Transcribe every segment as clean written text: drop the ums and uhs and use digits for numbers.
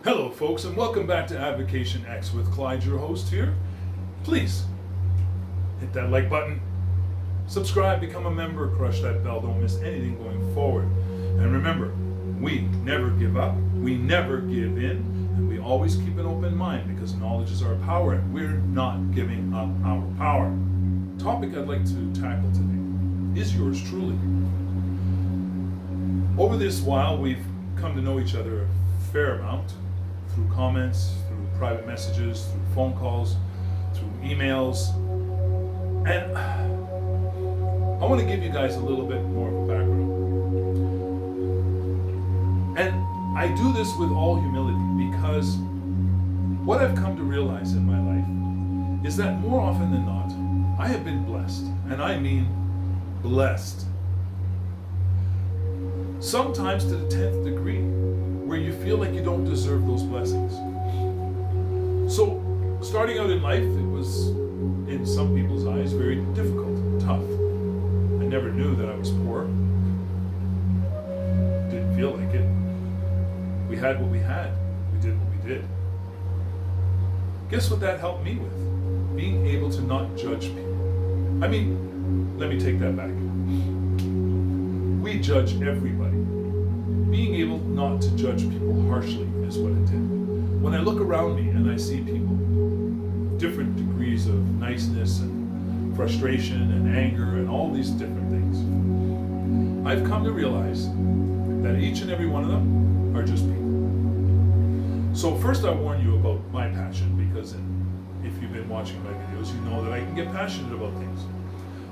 Hello folks, and welcome back to Advocation X with Clyde, your host here. Please hit that like button, subscribe, become a member, crush that bell, don't miss anything going forward. And remember, we never give up, we never give in, and we always keep an open mind because knowledge is our power and we're not giving up our power. The topic I'd like to tackle today is yours truly. Over this while, we've come to know each other a fair amount through comments, through private messages, through phone calls, through emails. And I want to give you guys a little bit more of a background. And I do this with all humility because what I've come to realize in my life is that more often than not, I have been blessed, and I mean blessed. Sometimes to the 10th degree, where you feel like you don't deserve those blessings. So, starting out in life, it was, in some people's eyes, very difficult, tough. I never knew that I was poor. Didn't feel like it. We had what we had. We did what we did. Guess what that helped me with? Being able to not judge people. I mean, let me take that back. We judge everybody. Being able not to judge people harshly is what it did. When I look around me and I see people, different degrees of niceness and frustration and anger and all these different things, I've come to realize that each and every one of them are just people. So first I warn you about my passion, because if you've been watching my videos, you know that I can get passionate about things.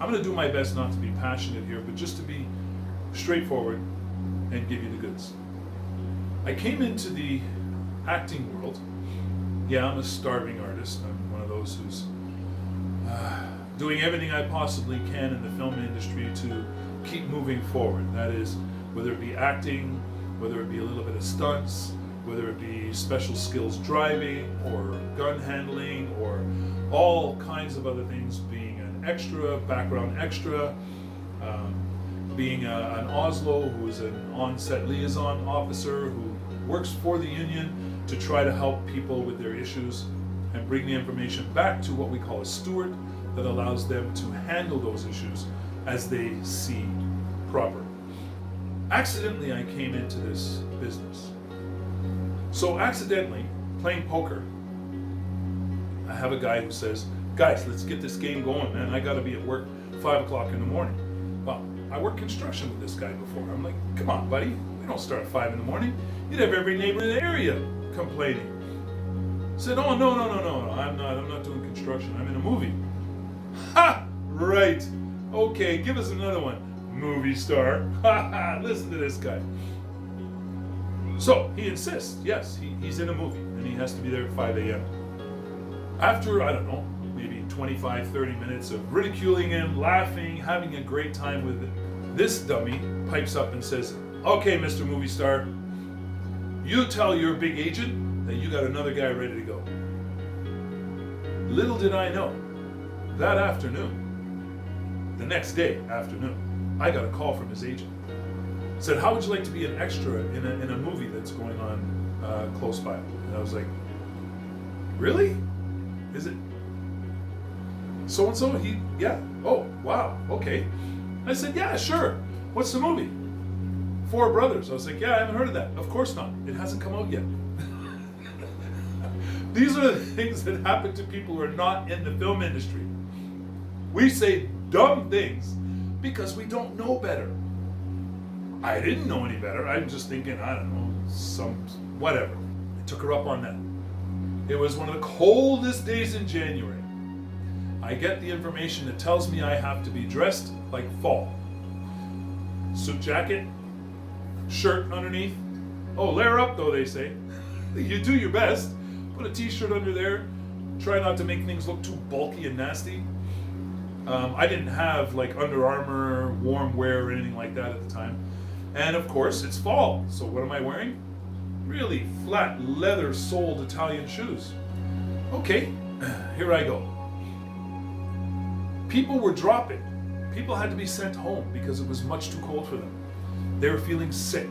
I'm going to do my best not to be passionate here, but just to be straightforward and give you the goods. I came into the acting world. Yeah, I'm a starving artist. I'm one of those who's doing everything I possibly can in the film industry to keep moving forward. That is, whether it be acting, whether it be a little bit of stunts, whether it be special skills driving or gun handling or all kinds of other things, being an extra, background extra, being an Oslo who is an on-set liaison officer who works for the union to try to help people with their issues and bring the information back to what we call a steward that allows them to handle those issues as they see proper. Accidentally, I came into this business. So accidentally, playing poker, I have a guy who says, guys, let's get this game going, man. I gotta be at work 5 o'clock in the morning. Well, I worked construction with this guy before. I'm like, come on, buddy. We don't start at 5 in the morning. You'd have every neighbor in the area complaining. I said, oh, no. I'm not doing construction. I'm in a movie. Ha! Right. Okay, give us another one. Movie star. Ha ha, listen to this guy. So, he insists. Yes, he's in a movie, and he has to be there at 5 a.m. After, I don't know, maybe 25, 30 minutes of ridiculing him, laughing, having a great time with it, this dummy pipes up and says, okay, Mr. Movie Star, you tell your big agent that you got another guy ready to go. Little did I know, that afternoon, the next day afternoon, I got a call from his agent. Said, how would you like to be an extra in a movie that's going on close by? And I was like, really? Is it so-and-so? Yeah. Oh, wow, okay. I said, yeah, sure. What's the movie? Four Brothers. I was like, yeah, I haven't heard of that. Of course not. It hasn't come out yet. These are the things that happen to people who are not in the film industry. We say dumb things because we don't know better. I didn't know any better. I'm just thinking, I don't know, whatever. I took her up on that. It was one of the coldest days in January. I get the information that tells me I have to be dressed like fall. Suit jacket, shirt underneath. Oh, layer up though, they say. You do your best. Put a t-shirt under there. Try not to make things look too bulky and nasty. I didn't have like Under Armour, warm wear or anything like that at the time. And of course, it's fall. So what am I wearing? Really flat, leather-soled Italian shoes. Okay, here I go. People were dropping. People had to be sent home because it was much too cold for them. They were feeling sick.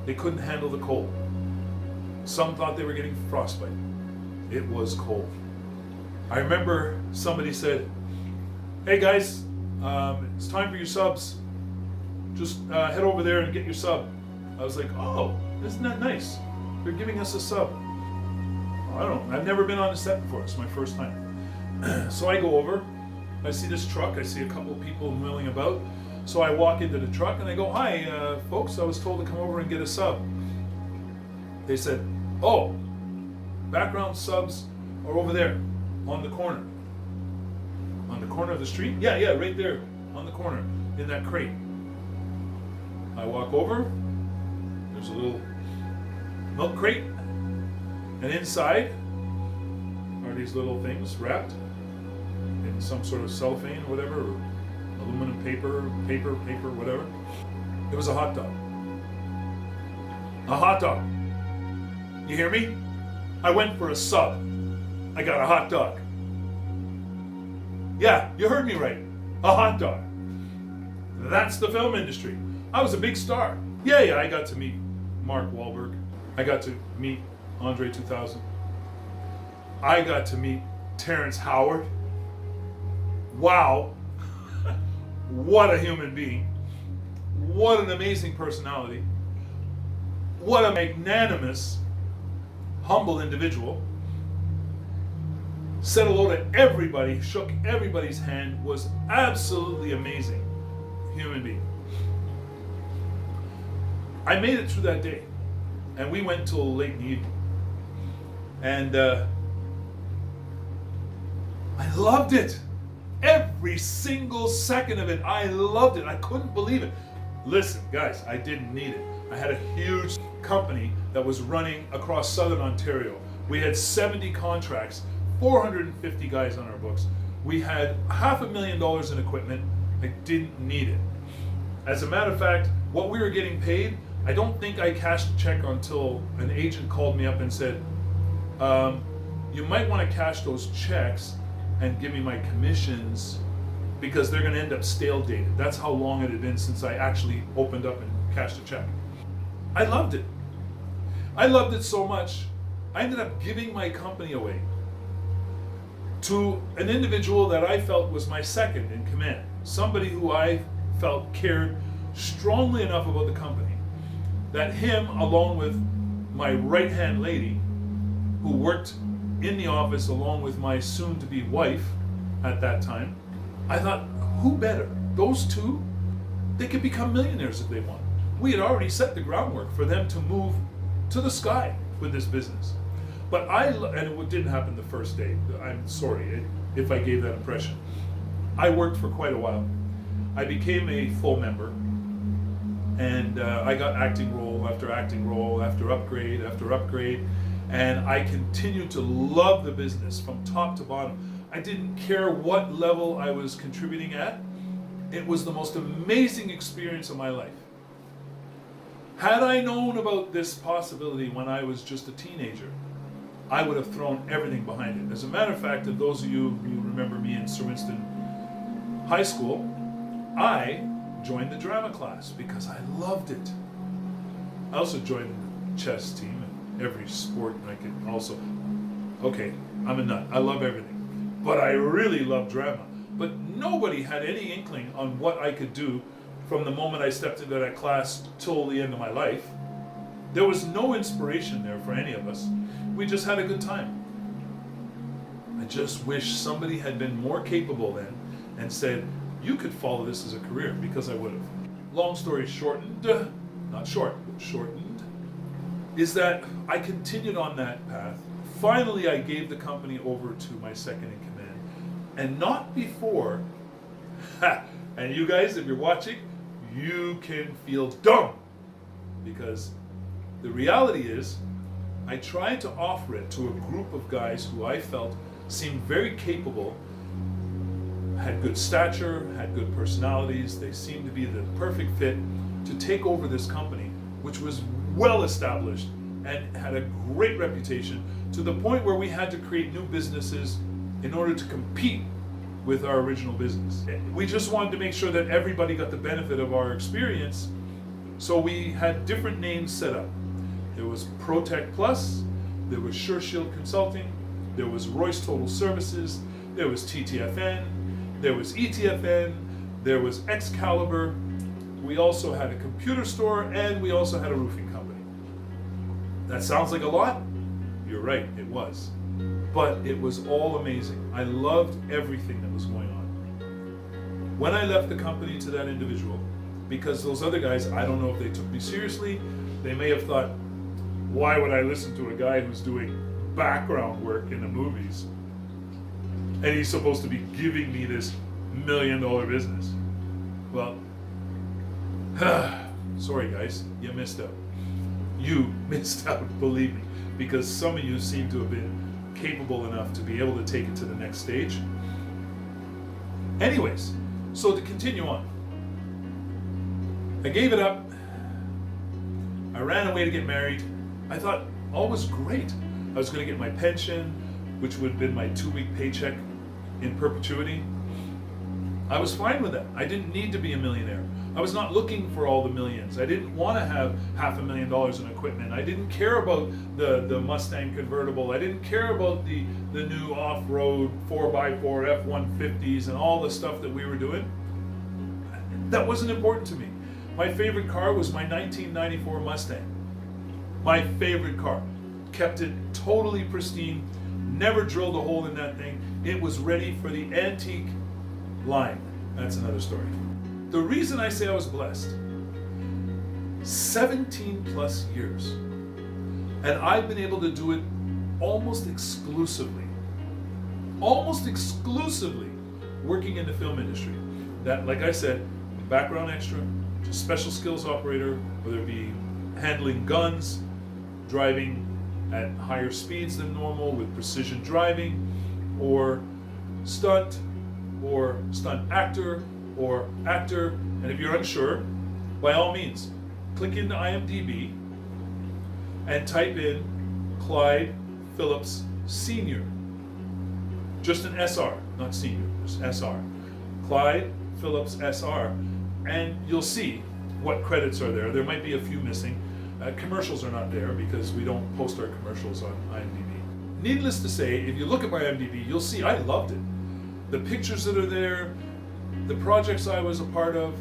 They couldn't handle the cold. Some thought they were getting frostbite. It was cold. I remember somebody said, "Hey guys, it's time for your subs. Just head over there and get your sub." I was like, "Oh, isn't that nice? They're giving us a sub." I don't know. I've never been on a set before. It's my first time. So I go over. I see this truck. I see a couple of people milling about. So I walk into the truck and I go, "Hi, folks. I was told to come over and get a sub." They said, "Oh, background subs are over there on the corner." On the corner of the street? Yeah, right there on the corner in that crate. I walk over. There's a little milk crate. And inside are these little things wrapped in some sort of cellophane or whatever, or aluminum paper, whatever. It was a hot dog. A hot dog. You hear me? I went for a sub. I got a hot dog. Yeah, you heard me right. A hot dog. That's the film industry. I was a big star. Yeah, I got to meet Mark Wahlberg. I got to meet Andre 2000. I got to meet Terance Howard. Wow. What a human being. What an amazing personality. What a magnanimous, humble individual. Said hello to everybody, shook everybody's hand, was absolutely amazing human being. I made it through that day, and we went till late in the evening. And I loved it. Every single second of it, I loved it. I couldn't believe it. Listen, guys, I didn't need it. I had a huge company that was running across Southern Ontario. We had 70 contracts, 450 guys on our books. We had $500,000 in equipment. I didn't need it. As a matter of fact, what we were getting paid, I don't think I cashed a check until an agent called me up and said, "You might want to cash those checks and give me my commissions because they're going to end up stale dated." That's how long it had been since I actually opened up and cashed a check. I loved it. I loved it so much, I ended up giving my company away to an individual that I felt was my second in command. Somebody who I felt cared strongly enough about the company that him, along with my right-hand lady, who worked in the office along with my soon-to-be wife at that time, I thought, who better? Those two, they could become millionaires if they want. We had already set the groundwork for them to move to the sky with this business. But and it didn't happen the first day. I'm sorry if I gave that impression. I worked for quite a while. I became a full member, and I got acting role after acting role after upgrade after upgrade, and I continued to love the business from top to bottom. I didn't care what level I was contributing at. It was the most amazing experience of my life. Had I known about this possibility when I was just a teenager, I would have thrown everything behind it. As a matter of fact, if those of you who remember me in Sir Winston High School, I joined the drama class because I loved it. I also joined the chess team and every sport I could also. Okay, I'm a nut. I love everything. But I really love drama. But nobody had any inkling on what I could do from the moment I stepped into that class till the end of my life. There was no inspiration there for any of us. We just had a good time. I just wish somebody had been more capable then and said, you could follow this as a career, because I would have. Long story shortened, not short, but shortened, is that I continued on that path. Finally, I gave the company over to my second in command, and not before, and you guys, if you're watching, you can feel dumb, because the reality is, I tried to offer it to a group of guys who I felt seemed very capable, had good stature, had good personalities. They seemed to be the perfect fit to take over this company, which was well established and had a great reputation, to the point where we had to create new businesses in order to compete with our original business. We just wanted to make sure that everybody got the benefit of our experience, so we had different names set up. There was ProTech Plus, there was SureShield Consulting, there was Royce Total Services, there was TTFN, there was ETFN, there was Excaliburr. We also had a computer store, and we also had a roofing company. That sounds like a lot? You're right, it was. But it was all amazing. I loved everything that was going on. When I left the company to that individual, because those other guys, I don't know if they took me seriously, they may have thought, why would I listen to a guy who's doing background work in the movies and he's supposed to be giving me this $1 million business? Well, sorry guys, you missed out. You missed out, believe me, because some of you seem to have been capable enough to be able to take it to the next stage. Anyways, so to continue on, I gave it up. I ran away to get married. I thought all was great. I was going to get my pension, which would have been my 2-week paycheck in perpetuity. I was fine with that. I didn't need to be a millionaire. I was not looking for all the millions. I didn't want to have $500,000 in equipment. I didn't care about the Mustang convertible. I didn't care about the new off-road 4x4 F-150s and all the stuff that we were doing. That wasn't important to me. My favorite car was my 1994 Mustang. My favorite car. Kept it totally pristine, never drilled a hole in that thing. It was ready for the antique line. That's another story. The reason I say I was blessed, 17 plus years, and I've been able to do it almost exclusively working in the film industry. That, like I said, background extra, just special skills operator, whether it be handling guns, driving at higher speeds than normal with precision driving, or stunt actor, or actor. And if you're unsure, by all means, click into IMDb and type in Clyde Phillips Senior. Just an SR, not senior, just SR. Clyde Phillips SR, and you'll see what credits are there. There might be a few missing. Commercials are not there because we don't post our commercials on IMDb. Needless to say, if you look at my IMDb, you'll see I loved it. The pictures that are there, the projects I was a part of,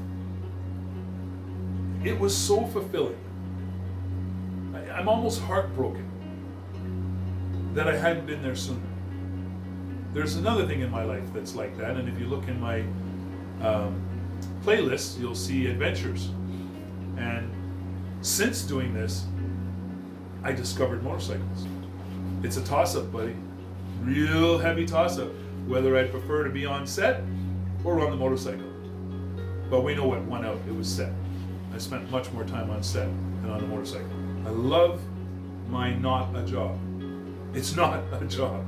it was so fulfilling. I'm almost heartbroken that I hadn't been there sooner. There's another thing in my life that's like that, and if you look in my playlist, you'll see adventures. And since doing this, I discovered motorcycles. It's a toss-up, buddy. Real heavy toss-up, whether I'd prefer to be on set or on the motorcycle. But we know what won out. It was set. I spent much more time on set than on the motorcycle. I love my not a job. It's not a job.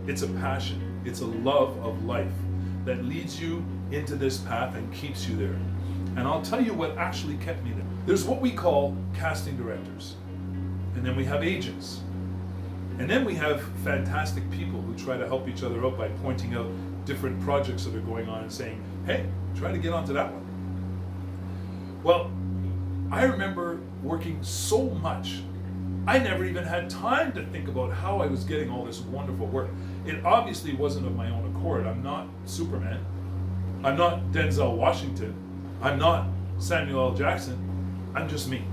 It's a passion. It's a love of life that leads you into this path and keeps you there. And I'll tell you what actually kept me there. There's what we call casting directors. And then we have agents. And then we have fantastic people who try to help each other out by pointing out different projects that are going on and saying, hey, try to get onto that one. Well, I remember working so much, I never even had time to think about how I was getting all this wonderful work. It obviously wasn't of my own accord. I'm not Superman. I'm not Denzel Washington. I'm not Samuel L. Jackson. I'm just me.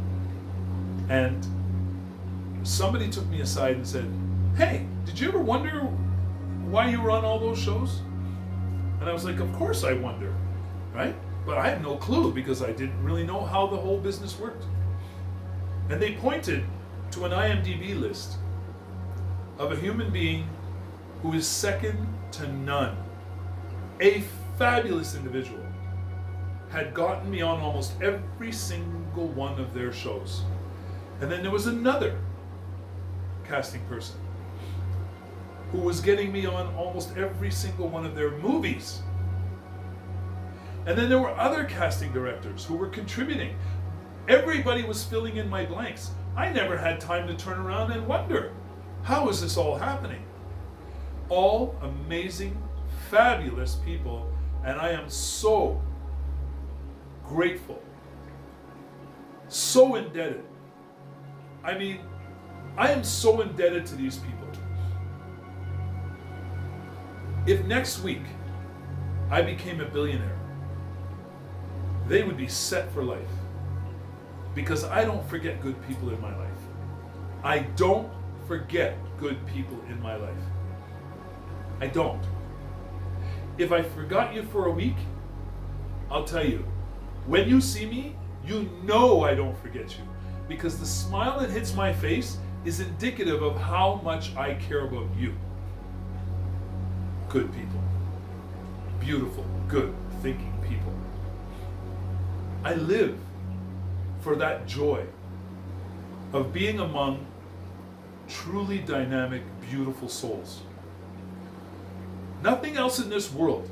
And somebody took me aside and said, hey, did you ever wonder why you were on all those shows? And I was like, of course I wonder, right? But I had no clue because I didn't really know how the whole business worked. And they pointed to an IMDb list of a human being who is second to none. A fabulous individual had gotten me on almost every single one of their shows. And then there was another casting person who was getting me on almost every single one of their movies. And then there were other casting directors who were contributing. Everybody was filling in my blanks. I never had time to turn around and wonder, how is this all happening? All amazing, fabulous people, and I am so grateful, so indebted. I mean, I am so indebted to these people. If next week I became a billionaire, they would be set for life. Because I don't forget good people in my life. I don't forget good people in my life. I don't. If I forgot you for a week, I'll tell you, when you see me, you know I don't forget you. Because the smile that hits my face is indicative of how much I care about you. Good people. Beautiful, good, thinking people. I live for that joy of being among truly dynamic, beautiful souls. Nothing else in this world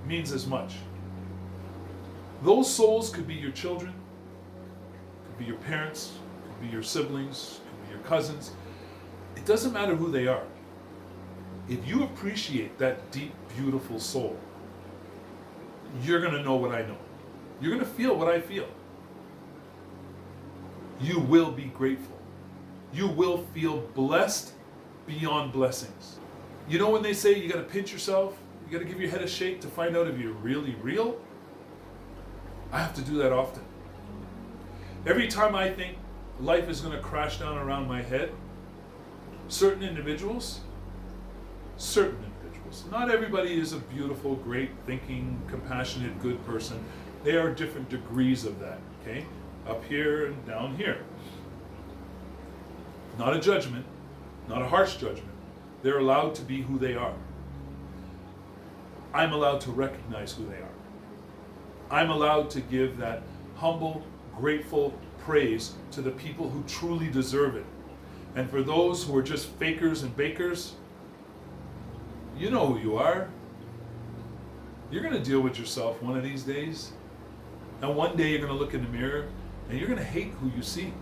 means as much. Those souls could be your children, could be your parents, could be your siblings, could be your cousins. It doesn't matter who they are. If you appreciate that deep, beautiful soul, you're going to know what I know. You're going to feel what I feel. You will be grateful. You will feel blessed beyond blessings. You know when they say you got to pinch yourself, you got to give your head a shake to find out if you're really real? I have to do that often. Every time I think life is going to crash down around my head, certain individuals, not everybody is a beautiful, great thinking, compassionate, good person. They are different degrees of that, okay? Up here and down here. Not a judgment, not a harsh judgment. They're allowed to be who they are. I'm allowed to recognize who they are. I'm allowed to give that humble, grateful praise to the people who truly deserve it. And for those who are just fakers and bakers, you know who you are. You're going to deal with yourself one of these days. And one day you're going to look in the mirror and you're going to hate who you see.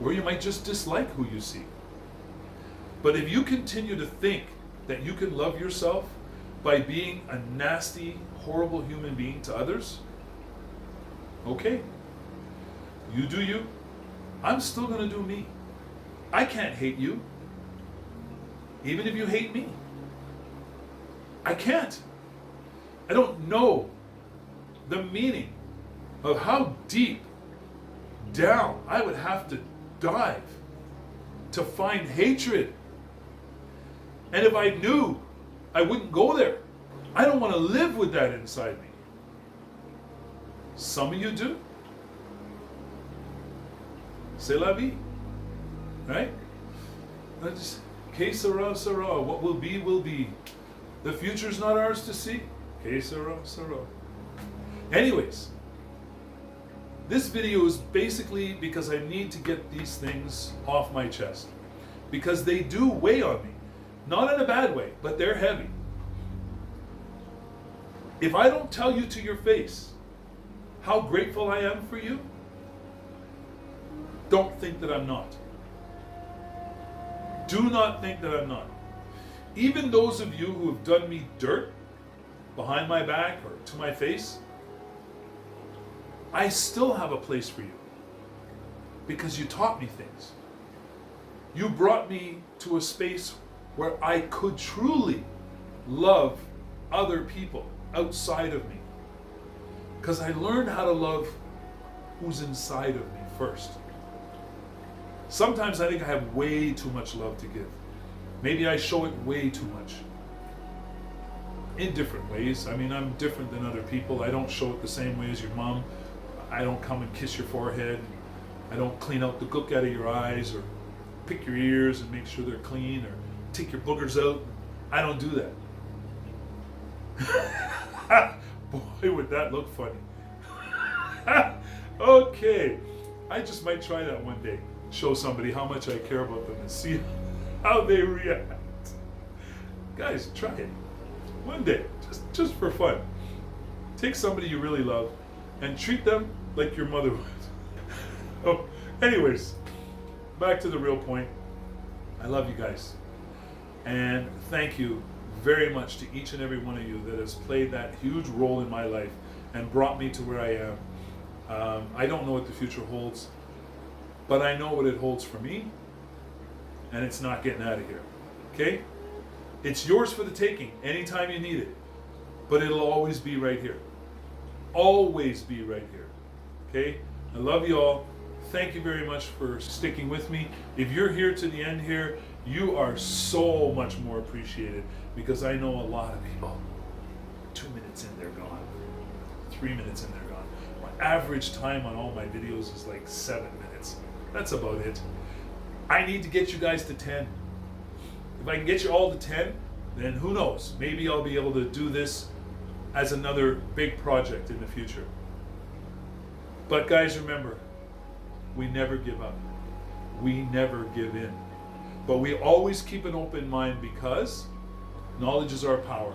Or you might just dislike who you see. But if you continue to think that you can love yourself by being a nasty, horrible human being to others, okay. You do you. I'm still going to do me. I can't hate you. Even if you hate me. I can't. I don't know the meaning of how deep down I would have to dive to find hatred. And if I knew, I wouldn't go there. I don't want to live with that inside me. Some of you do. C'est la vie. Right? Que sera, sera. What will be, will be. The future's not ours to see. Que sera, sera. Anyways, this video is basically because I need to get these things off my chest. Because they do weigh on me. Not in a bad way, but they're heavy. If I don't tell you to your face how grateful I am for you, don't think that I'm not. Do not think that I'm not. Even those of you who have done me dirt behind my back or to my face, I still have a place for you because you taught me things. You brought me to a space where I could truly love other people outside of me because I learned how to love who's inside of me first. Sometimes I think I have way too much love to give. Maybe I show it way too much. In different ways. I mean, I'm different than other people. I don't show it the same way as your mom. I don't come and kiss your forehead. I don't clean out the gook out of your eyes or pick your ears and make sure they're clean or take your boogers out. I don't do that. Boy, would that look funny. Okay. I just might try that one day. Show somebody how much I care about them and see how they react. Guys, try it. One day, just for fun. Take somebody you really love and treat them like your mother would. Oh, anyways, back to the real point. I love you guys. And thank you very much to each and every one of you that has played that huge role in my life and brought me to where I am. I don't know what the future holds. but I know what it holds for me, and it's not getting out of here. Okay? It's yours for the taking anytime you need it, but it'll always be right here. Always be right here. Okay? I love you all. Thank you very much for sticking with me. If you're here to the end here, you are so much more appreciated, because I know a lot of people, 2 minutes in, they're gone. 3 minutes in, they're gone. My average time on all my videos is like 7 minutes. That's about it. I need to get you guys to 10. If I can get you all to 10, then who knows? Maybe I'll be able to do this as another big project in the future. But guys, remember, we never give up. We never give in. But we always keep an open mind, because knowledge is our power.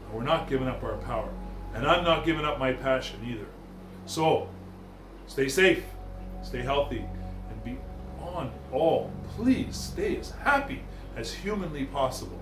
And we're not giving up our power. And I'm not giving up my passion either. So, stay safe, stay healthy, and beyond all, please stay as happy as humanly possible.